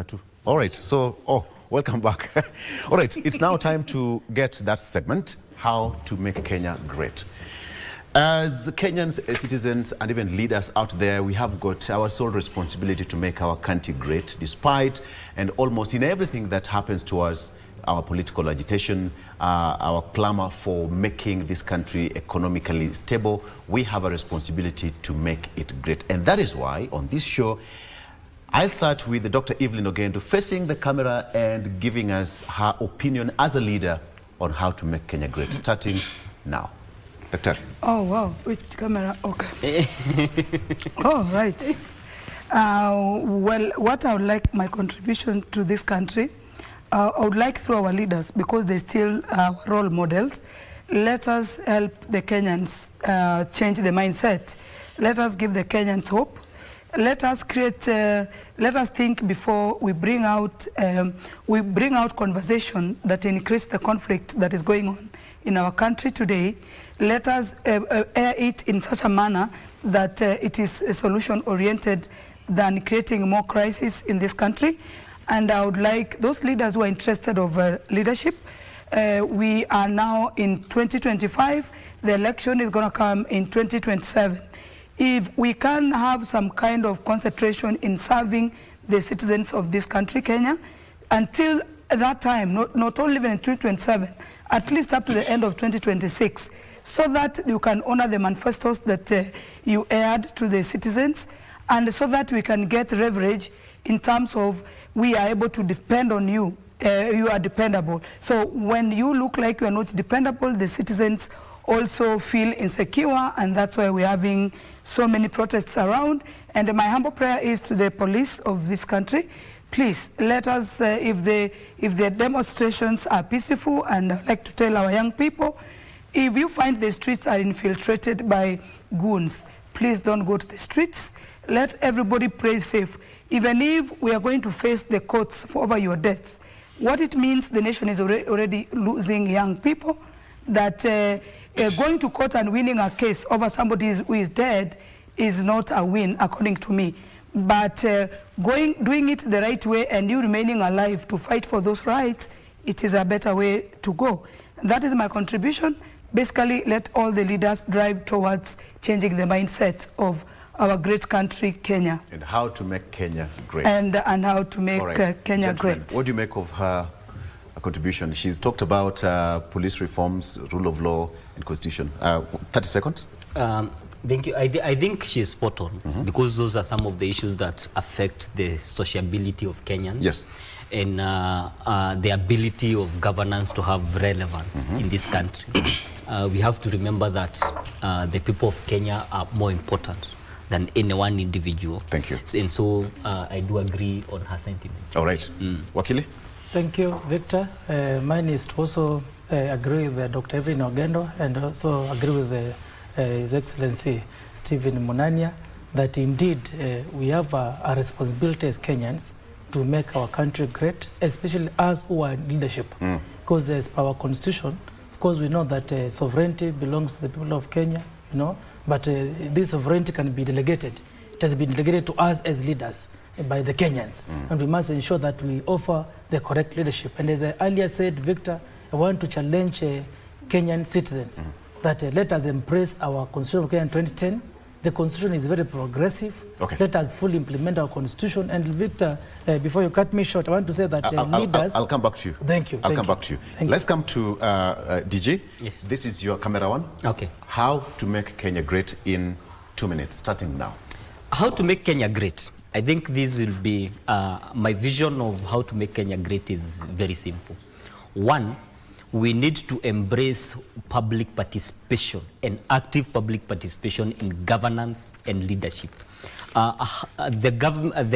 too. All right, so, welcome back. All right, it's now time to get that segment, How to Make Kenya Great. As Kenyans, citizens, and even leaders out there, we have got our sole responsibility to make our country great, despite and almost in everything that happens to us, our political agitation, our clamor for making this country economically stable. We have a responsibility to make it great. And that is why, on this show, I'll start with Dr. Evelyn Ogendo facing the camera and giving us her opinion as a leader on how to make Kenya great, starting now. Doctor. Oh, wow. Which camera? Okay. Oh, right. Well, what I would like my contribution to this country, I would like through our leaders, because they still are role models. Let us help the Kenyans change the mindset. Let us give the Kenyans hope. Let us create, let us think before we bring out conversation that increase the conflict that is going on in our country today. Let us air it in such a manner that it is solution oriented than creating more crisis in this country. And I would like those leaders who are interested of leadership. We are now in 2025. The election is going to come in 2027. If we can have some kind of concentration in serving the citizens of this country, Kenya, until that time, not only even in 2027, at least up to the end of 2026, so that you can honor the manifestos that you aired to the citizens, and so that we can get leverage in terms of we are able to depend on you. You are dependable. So when you look like you are not dependable, the citizens also feel insecure, and that's why we're having so many protests around. And my humble prayer is to the police of this country, please let us, if the demonstrations are peaceful, and I'd like to tell our young people, if you find the streets are infiltrated by goons, please don't go to the streets. Let everybody play safe. Even if we are going to face the courts for over your deaths, what it means, the nation is already losing young people, that going to court and winning a case over somebody who is dead is not a win, according to me. But doing it the right way and you remaining alive to fight for those rights, it is a better way to go. And that is my contribution. Basically, let all the leaders drive towards changing the mindset of our great country, Kenya. And how to make Kenya great. And how to make Kenya great. What do you make of her contribution? She's talked about police reforms, rule of law, and constitution. 30 seconds. Thank you. I think she's spot on, because those are some of the issues that affect the sociability of Kenyans. Yes. And the ability of governance to have relevance in this country. We have to remember that the people of Kenya are more important than any one individual. Thank you. And so I do agree on her sentiment. All right. Wakili? Thank you, Victor. Mine is to also agree with Dr. Evelyn Ogendo, and also agree with His Excellency Stephen Munania, that indeed we have a responsibility as Kenyans to make our country great, especially us who are in leadership. Because as per our constitution, of course, we know that sovereignty belongs to the people of Kenya, you know, but this sovereignty can be delegated. It has been delegated to us as leaders by the Kenyans, and we must ensure that we offer the correct leadership. And as I earlier said, Victor, I want to challenge Kenyan citizens that let us embrace our Constitution of Kenya in 2010. The Constitution is very progressive. Okay. Let us fully implement our Constitution. And Victor, before you cut me short, I want to say that leaders... I'll come back to you. Thank you. I'll come back to you. Let's come to DJ. Yes. This is your camera one. Okay. How to make Kenya great in 2 minutes, starting now. How to make Kenya great? I think this will be, my vision of how to make Kenya great is very simple. One, we need to embrace public participation and active public participation in governance and leadership. The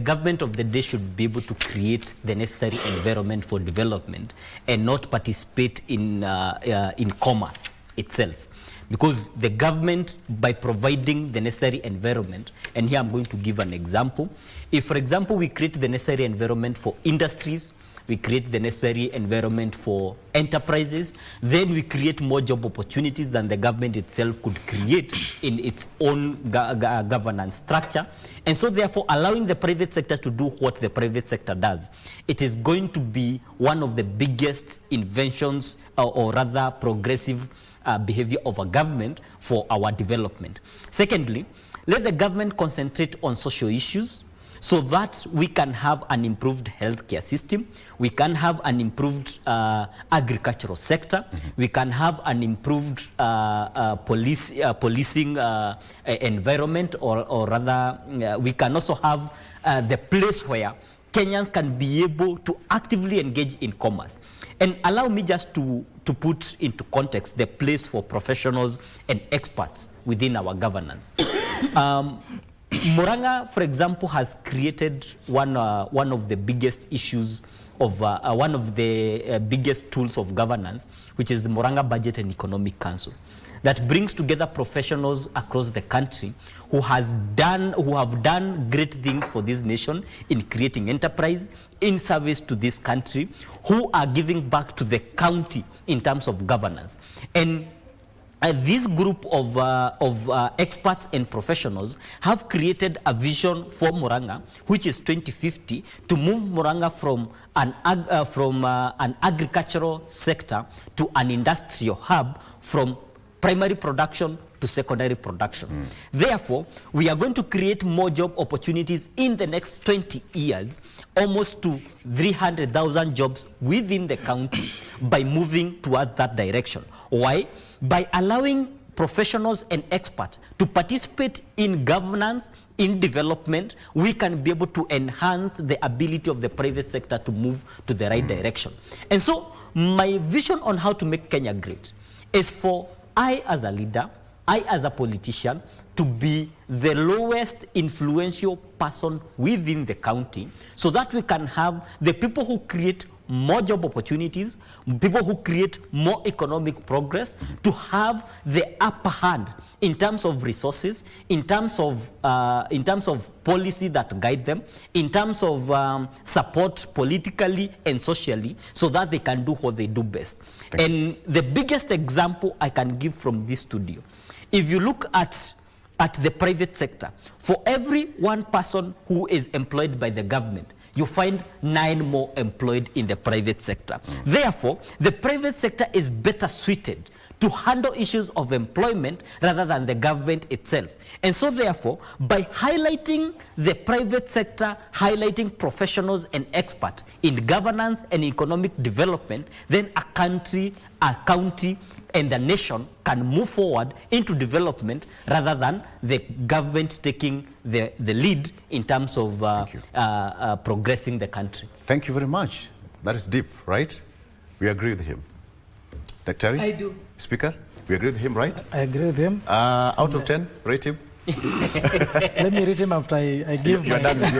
government of the day should be able to create the necessary environment for development and not participate in commerce itself. Because the government, by providing the necessary environment, and here I'm going to give an example. If, for example, we create the necessary environment for industries, we create the necessary environment for enterprises, then we create more job opportunities than the government itself could create in its own governance structure. And so therefore allowing the private sector to do what the private sector does, it is going to be one of the biggest inventions or rather progressive behavior of a government for our development. Secondly, let the government concentrate on social issues so that we can have an improved healthcare system, we can have an improved agricultural sector, we can have an improved policing environment, or rather we can also have the place where Kenyans can be able to actively engage in commerce. And allow me just to put into context the place for professionals and experts within our governance. Murang'a, for example, has created one of the biggest issues of one of the biggest tools of governance, which is the Murang'a Budget and Economic Council, that brings together professionals across the country who have done great things for this nation in creating enterprise, in service to this country, who are giving back to the county in terms of governance. And this group of experts and professionals have created a vision for Murang'a, which is 2050, to move Murang'a from an agricultural sector to an industrial hub, from primary production to secondary production. Therefore, we are going to create more job opportunities in the next 20 years, almost to 300,000 jobs within the county by moving towards that direction. Why? By allowing professionals and experts to participate in governance, in development, we can be able to enhance the ability of the private sector to move to the right direction. And so my vision on how to make Kenya great is for I as a leader, I as a politician, to be the lowest influential person within the county, so that we can have the people who create more job opportunities, people who create more economic progress, to have the upper hand in terms of resources, in terms of policy that guide them, in terms of support politically and socially, so that they can do what they do best. And the biggest example I can give from this studio, if you look at the private sector, for every one person who is employed by the government, you find 9 more employed in the private sector. Therefore, the private sector is better suited to handle issues of employment rather than the government itself. And so therefore, by highlighting the private sector, highlighting professionals and experts in governance and economic development, then a country, a county, and the nation can move forward into development rather than the government taking the lead in terms of progressing the country. Thank you very much. That is deep, right? We agree with him. Dr. I do. Speaker, we agree with him, right? I agree with him. Out of 10, rate him. Let me rate him after I give You're my... done with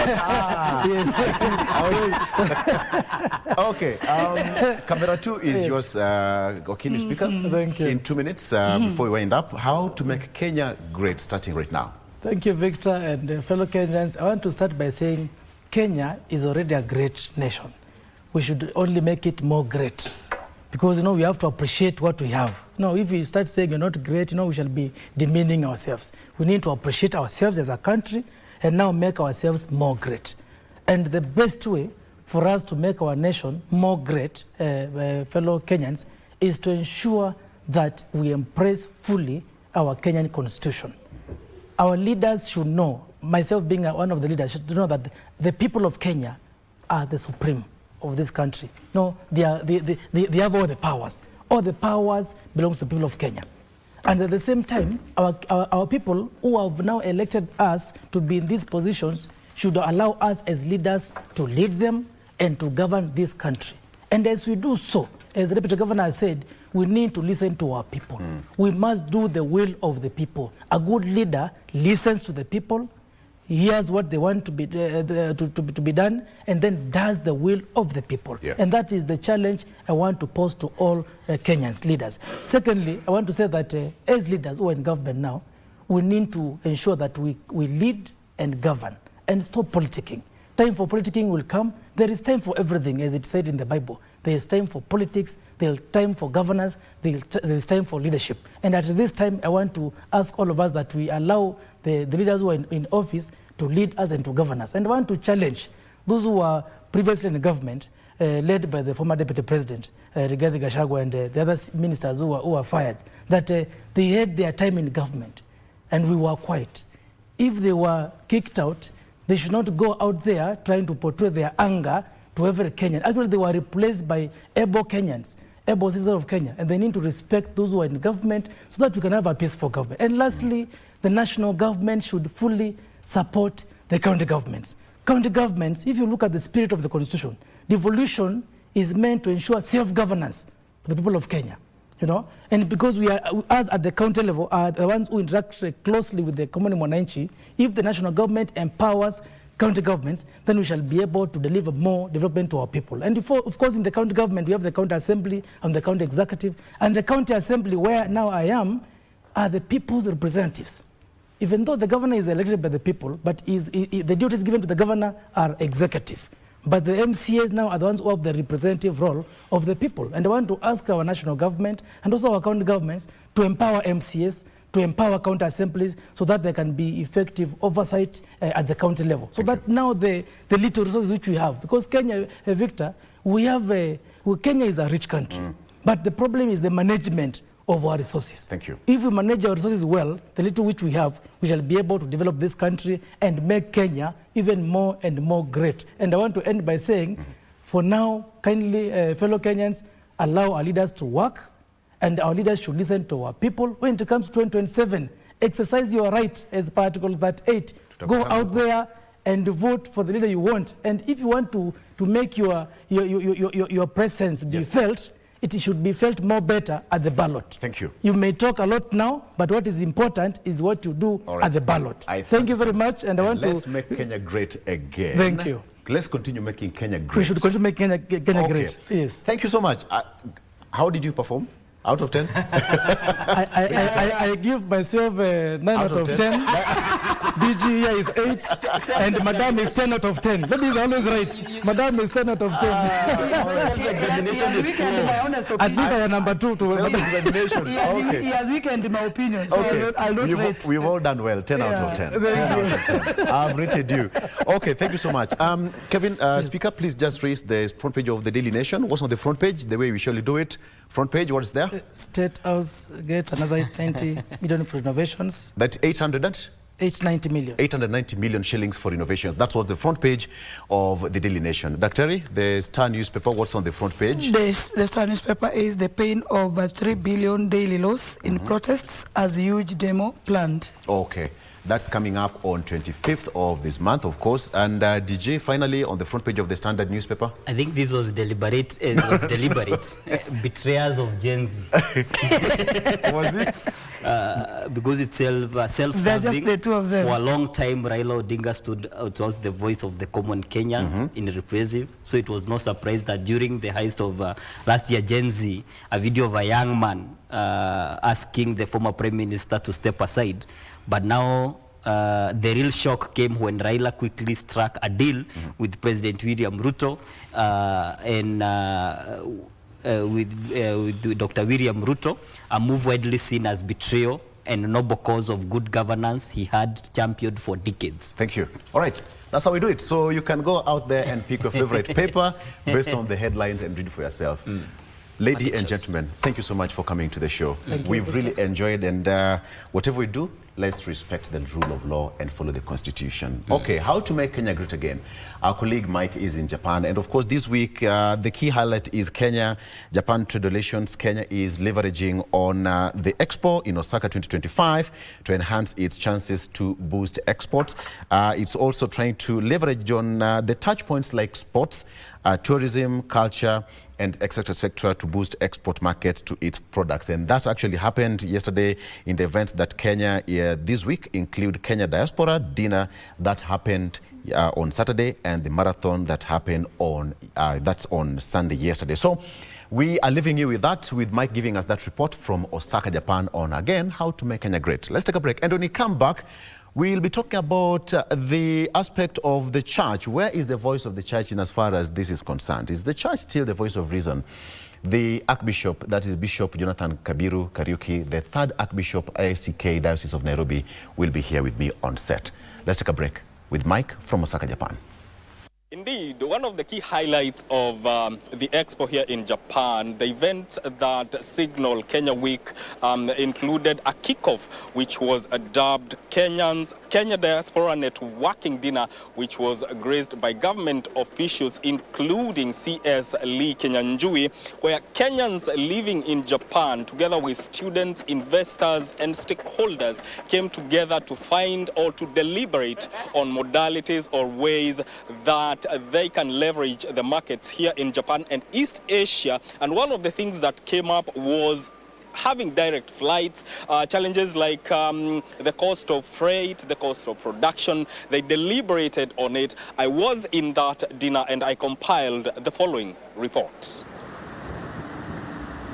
Okay. Camera 2 is yours, Okini, Speaker. Thank you. In 2 minutes, before we wind up, how to make Kenya great, starting right now. Thank you, Victor, and fellow Kenyans. I want to start by saying Kenya is already a great nation. We should only make it more great, because, we have to appreciate what we have. If we start saying you're not great, we shall be demeaning ourselves. We need to appreciate ourselves as a country and now make ourselves more great. And the best way for us to make our nation more great, fellow Kenyans, is to ensure that we embrace fully our Kenyan constitution. Our leaders should know, myself being one of the leaders, should know that the people of Kenya are the supreme of this country. They have all the powers. All the powers belongs to the people of Kenya. And at the same time, our people who have now elected us to be in these positions should allow us as leaders to lead them and to govern this country. And as we do so, as the Deputy Governor has said, we need to listen to our people. We must do the will of the people. A good leader listens to the people, hears what they want to be done, and then does the will of the people. Yeah. And that is the challenge I want to pose to all Kenyans leaders. Secondly, I want to say that as leaders who are in government now, we need to ensure that we lead and govern and stop politicking. time for politicking will come. There is time for everything, as it said in the Bible. There is time for politics, there is time for governance, there is time for leadership. And at this time, I want to ask all of us that we allow the leaders who are in office to lead us and to govern us. And I want to challenge those who were previously in the government, led by the former deputy president, Rigathi Gachagua, and the other ministers who were fired, that they had their time in government and we were quiet. If they were kicked out, they should not go out there trying to portray their anger to every Kenyan. Actually, they were replaced by able Kenyans, able citizens of Kenya, and they need to respect those who are in government so that we can have a peaceful government. And lastly, the national government should fully support the county governments. County governments, if you look at the spirit of the constitution, devolution is meant to ensure self-governance for the people of Kenya. You know, and because we are, us at the county level, are the ones who interact closely with the common mwananchi, if the national government empowers county governments, then we shall be able to deliver more development to our people. And of course, in the county government, we have the county assembly and the county executive. And the county assembly, where now I am, are the people's representatives. Even though the governor is elected by the people, but the duties given to the governor are executive. But the MCAs now are the ones who have the representative role of the people. And I want to ask our national government and also our county governments to empower MCAs, to empower county assemblies so that there can be effective oversight at the county level. So that now the little resources which we have, because Kenya, Victor, Kenya is a rich country. But the problem is the management of our resources. Thank you. If we manage our resources well, the little which we have, we shall be able to develop this country and make Kenya even more and more great. And I want to end by saying, for now, kindly, fellow Kenyans, allow our leaders to work, and our leaders should listen to our people. When it comes to 2027, exercise your right as per Article 38. Go out there and vote for the leader you want. And if you want to make your presence be felt, it should be felt more better at the ballot. Thank you. You may talk a lot now, but what is important is what you do at the ballot. Thank you very much, and I want Let's make Kenya great again. Thank you. Let's continue making Kenya great. We should continue making Kenya great. Yes. Thank you so much. How did you perform? Out of 10? I give myself 9 out of 10. DG here is 8, and Madam is 10 out of 10. That is always right. Madam is 10 out of 10. At least I am number 2 to Self-examination. He has weakened in my opinion, so I'll not rate. We've all done well. 10 out of 10. 10 out of 10. I've rated you. Okay, thank you so much. Kevin, Speaker, please just raise the front page of the Daily Nation. What's on the front page? The way we usually do it. Front page, what is there? State House gets another 90 million for renovations. That's 890 million. 890 million shillings for renovations. That was the front page of the Daily Nation. Dr. The Star newspaper, what's on the front page? The Star newspaper is the pain of 3 billion daily loss in protests as huge demo planned. Okay. That's coming up on 25th of this month, of course. And DJ, finally, on the front page of the Standard newspaper? I think this was deliberate. It was deliberate. Betrayers of Gen Z. Was it? Because it's self-serving. The two of them. For a long time, Raila Odinga stood out as the voice of the common Kenyan in repressive. So it was no surprise that during the heist of last year, Gen Z, a video of a young man asking the former Prime Minister to step aside. But now the real shock came when Raila quickly struck a deal with President William Ruto and with Dr. William Ruto, a move widely seen as betrayal and noble cause of good governance he had championed for decades. Thank you. All right. That's how we do it. So you can go out there and pick your favorite paper based on the headlines and read it for yourself. Ladies and gentlemen, thank you so much for coming to the show. We've really enjoyed, and whatever we do, let's respect the rule of law and follow the Constitution. Okay, how to make Kenya great again? Our colleague Mike is in Japan, and of course this week the key highlight is Kenya-Japan trade relations. Kenya is leveraging on the Expo in Osaka 2025 to enhance its chances to boost exports. It's also trying to leverage on the touch points like sports, tourism, culture, and etc. to boost export markets to its products. And that actually happened yesterday in the events that Kenya this week include Kenya Diaspora Dinner that happened on Saturday, and the marathon that happened on that's on Sunday yesterday. So we are leaving you with that, with Mike giving us that report from Osaka, Japan on, again, how to make Kenya great. Let's take a break, and when we come back, We'll be talking about the aspect of the church. Where is the voice of the church in as far as this is concerned? Is the church still the voice of reason? The Archbishop, that is Bishop Jonathan Kabiru Kariuki, the third Archbishop ICK Diocese of Nairobi, will be here with me on set. Let's take a break with Mike from Osaka, Japan. Indeed, one of the key highlights of the expo here in Japan, the event that signaled Kenya Week, included a kickoff which was dubbed Kenya Diaspora Networking Dinner, which was graced by government officials, including CS Lee Kenyanjui, where Kenyans living in Japan, together with students, investors, and stakeholders, came together to find or to deliberate on modalities or ways that they can leverage the markets here in Japan and East Asia. And one of the things that came up was having direct flights, challenges like the cost of freight, the cost of production. They deliberated on it. I was in that dinner and I compiled the following report.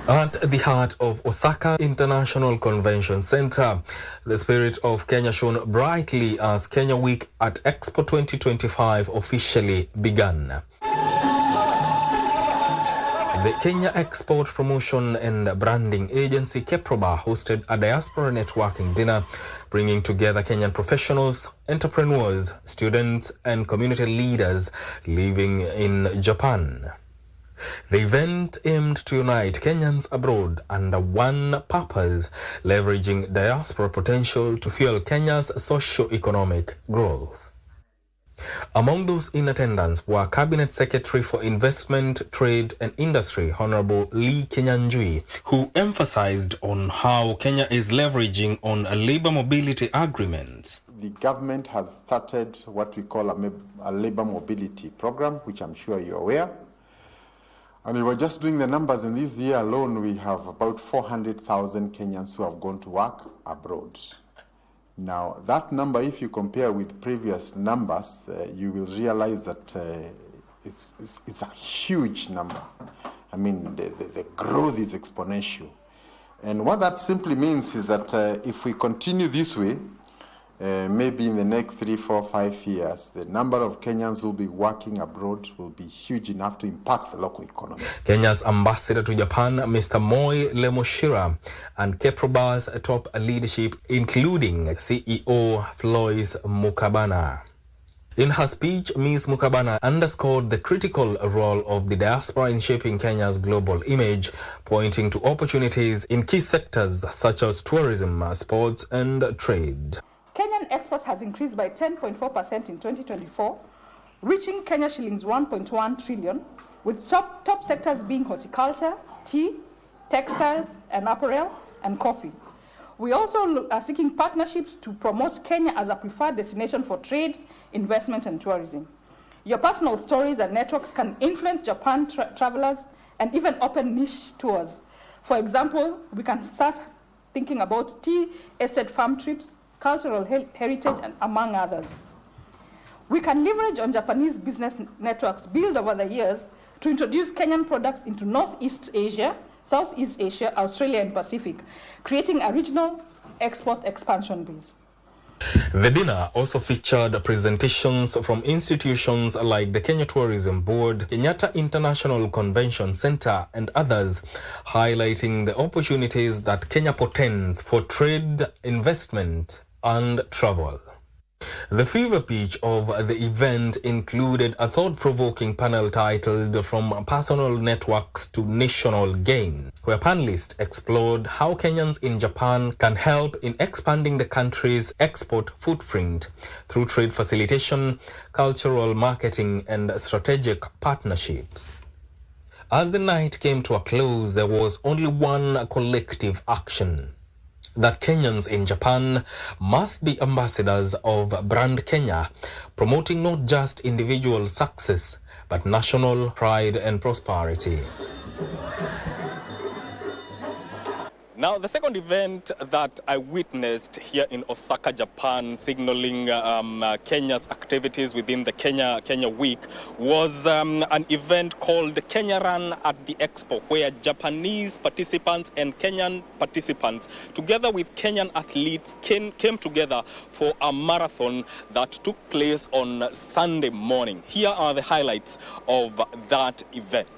At the heart of Osaka International Convention Center, the spirit of Kenya shone brightly as Kenya Week at Expo 2025 officially began. The Kenya Export Promotion and Branding Agency, KEPROBA, hosted a diaspora networking dinner, bringing together Kenyan professionals, entrepreneurs, students, and community leaders living in Japan. The event aimed to unite Kenyans abroad under one purpose, leveraging diaspora potential to fuel Kenya's socio-economic growth. Among those in attendance were Cabinet Secretary for Investment, Trade and Industry, Honorable Lee Kenyanjui, who emphasized on how Kenya is leveraging on labor mobility agreements. The government has started what we call a labor mobility program, which I'm sure you're aware. And we were just doing the numbers, and this year alone we have about 400,000 Kenyans who have gone to work abroad. Now, that number, if you compare with previous numbers, you will realize that it's a huge number. I mean, the growth is exponential. And what that simply means is that if we continue this way, maybe in the next 3, 4, 5 years, the number of Kenyans who will be working abroad will be huge enough to impact the local economy. Kenya's ambassador to Japan, Mr. Moi Lemoshira, and KEPROBA's top leadership, including CEO Floyd Mukabana. In her speech, Ms. Mukabana underscored the critical role of the diaspora in shaping Kenya's global image, pointing to opportunities in key sectors such as tourism, sports, and trade. Kenyan exports has increased by 10.4% in 2024, reaching Kenya shillings 1.1 trillion, with top sectors being horticulture, tea, textiles and apparel, and coffee. We also are seeking partnerships to promote Kenya as a preferred destination for trade, investment and tourism. Your personal stories and networks can influence Japan travelers and even open niche tours. For example, we can start thinking about tea estate farm trips, cultural heritage, and among others. We can leverage on Japanese business networks built over the years to introduce Kenyan products into Northeast Asia, Southeast Asia, Australia, and Pacific, creating a regional export expansion base. The dinner also featured presentations from institutions like the Kenya Tourism Board, Kenyatta International Convention Center, and others, highlighting the opportunities that Kenya portends for trade, investment, and travel. The fever pitch of the event included a thought-provoking panel titled From Personal Networks to National Gain, where panelists explored how Kenyans in Japan can help in expanding the country's export footprint through trade facilitation, cultural marketing, and strategic partnerships. As the night came to a close, there was only one collective action: that Kenyans in Japan must be ambassadors of Brand Kenya, promoting not just individual success, but national pride and prosperity. Now, the second event that I witnessed here in Osaka, Japan, signaling Kenya's activities within the Kenya Week was an event called Kenya Run at the Expo, where Japanese participants and Kenyan participants, together with Kenyan athletes, came together for a marathon that took place on Sunday morning. Here are the highlights of that event.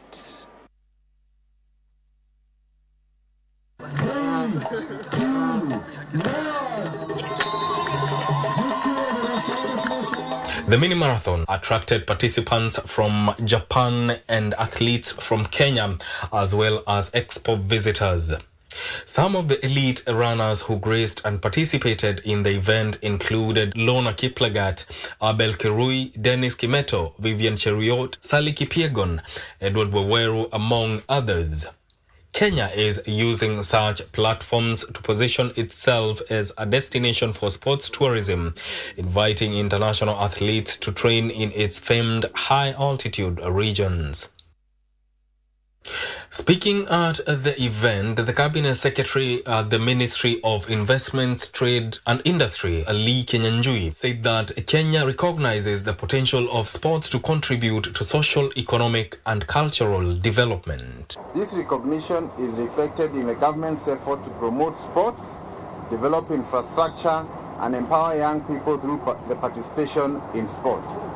The mini marathon attracted participants from Japan and athletes from Kenya, as well as expo visitors. Some of the elite runners who graced and participated in the event included Lona Kiplagat, Abel Kirui, Dennis Kimeto, Vivian Cheriot, Sally Kipiegon, Edward Waweru, among others. Kenya is using such platforms to position itself as a destination for sports tourism, inviting international athletes to train in its famed high-altitude regions. Speaking at the event, the Cabinet Secretary at the Ministry of Investments, Trade and Industry, Ali Kenyanjui, said that Kenya recognizes the potential of sports to contribute to social, economic and cultural development. This recognition is reflected in the government's effort to promote sports, develop infrastructure and empower young people through the participation in sports.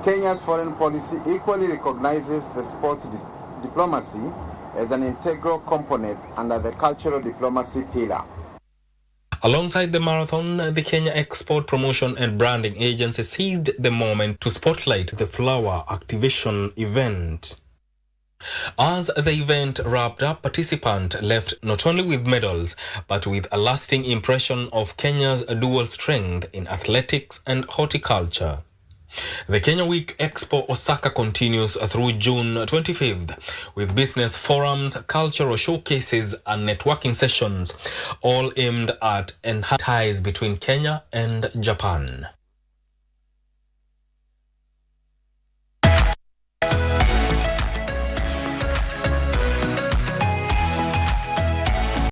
Kenya's foreign policy equally recognizes the sports diplomacy as an integral component under the cultural diplomacy pillar. Alongside the marathon, the Kenya Export Promotion and Branding Agency seized the moment to spotlight the flower activation event. As the event wrapped up, participants left not only with medals, but with a lasting impression of Kenya's dual strength in athletics and horticulture. The Kenya Week Expo Osaka continues through June 25th with business forums, cultural showcases and networking sessions, all aimed at enhancing ties between Kenya and Japan.